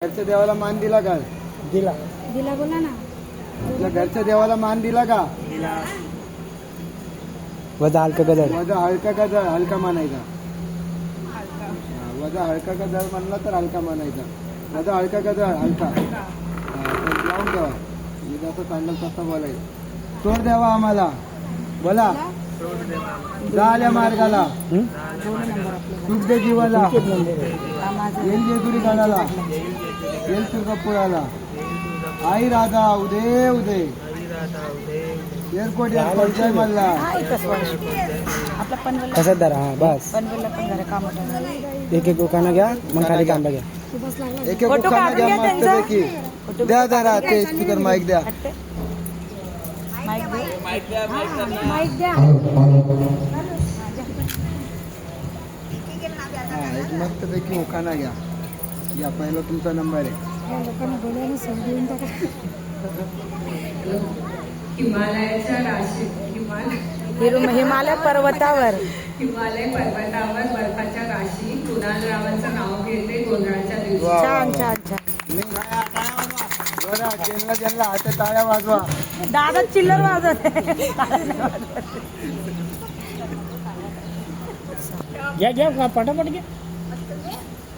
घरच्या देवाला मान दिला का? दिला. दिला बोला ना. आपल्या घरच्या देवाला मान दिला का? वजा हलका गजर. वजा हलका का जड? हलका मानायचा. वजा हलका का जड म्हणला तर हलका मानायचा. वजा हलका का जड? हलका. तर लावून ठेवा. मी जसं सांगाल तसं बोलायचं. सोड द्यावा आम्हाला. बोला. झाल्या मार्गाला सुख दे जीवाला. येईल जेजुरी गडाला, येईल तुळजापुराला. आई राधा उदे उदे, एअरपोर्ट एअरपोर्ट जय मल्ला. आपला पनवेल तसंच धरा. हा बस. पनवेलला पण जरा काम एक एक उखाणा घ्या, मग खाली कांदा घ्या. एक एक उखाणा घ्या मस्त पैकी. द्या जरा ते स्पीकर माईक द्या. माईक द्या. हा एक मस्त पैकी उखाणा घ्या. या पहिला तुमचा नंबर आहे. हिमालयाच्या राशी हिमालय पर्वतावर हिमालय पर्वतावर बर्फाच्या राशी कुणाल रावांचं नाव घेते गोंधळाच्या दिवशी. वा, वा, छान वा. छान छान. बरं ज्यांना ज्यांना हात टाळ्या वाजवा. दादा चिल्लर वाजत घ्या घ्या पटापट घ्या.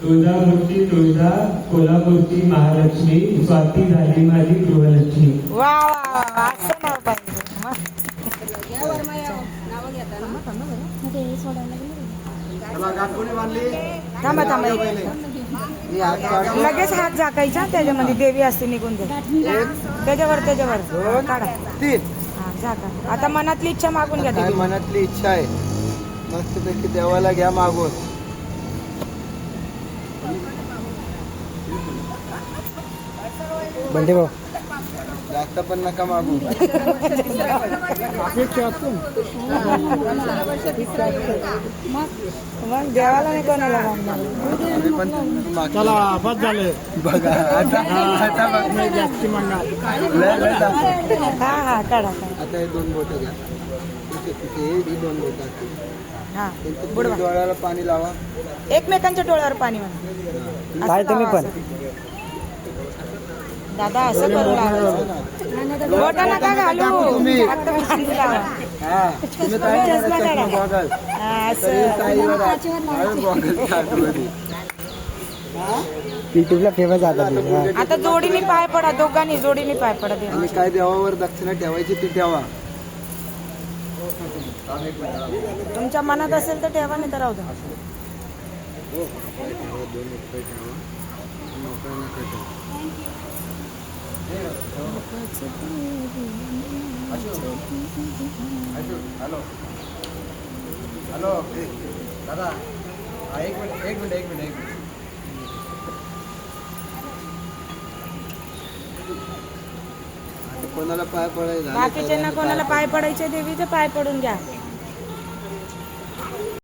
तुळजापूरची तुळजा, कोल्हापूरची महालक्ष्मी, स्वाती झाली माझी गृहलक्ष्मी. वा वा वा. असं नाव पाहिजे. चला, गाठोडी बांधली. थांबा थांबा एक. मी हात काढतो. लगेच हात झाकायचा, त्याच्यामध्ये देवी असते निघून दे. त्याच्यावर काढा. 3 हा झाका. आता मनातली इच्छा मागून घ्या काय देवी. मनातली इच्छा आहे मस्तपैकी देवाला घ्या मागून. बंटे भाऊ जास्त पण नका मागू. मग देवाला नाही कोणाला मागणार. आम्ही पण मागतो. चला बस झाले. बघा आता बघ. लय जास्त. हा हा काढा. आता हे 2 बोटं घ्या. इथे ही 2 बोटं असतील. हा त्यांच्या बुडवा. डोळ्याला पाणी लावा. एकमेकांच्या डोळ्यावर पाणी म्हणा. काय तुम्ही पण दादा असं करू लागलं. बोटा नका घालू. तुम्ही. फक्त पाणी लावा. हा तुम्ही काय चष्मा चष्मा काढा. बघाल हा, तरी असं ताईवर आहे बघाल आतमध्ये. युट्यूबला फेमस आता ते. हा. आता जोडीने पाय पडा. दोघांनी जोडीने पाय पडा आणि देवाच्या. काय देवावर दक्षिणा ठेवायची ती ठेवा. तुमच्या मनात असेल तर ठेवा, नाही तर राहू द्या. 2 रुपये ठेवा. मोकळं नका ठेवू. हॅलो हॅलो दादा. एक मिनिट. कोणाला पाय पडायचा? बाकीच्यांना कोणाला पाय पडायचे देवीचे पाय पडून घ्या.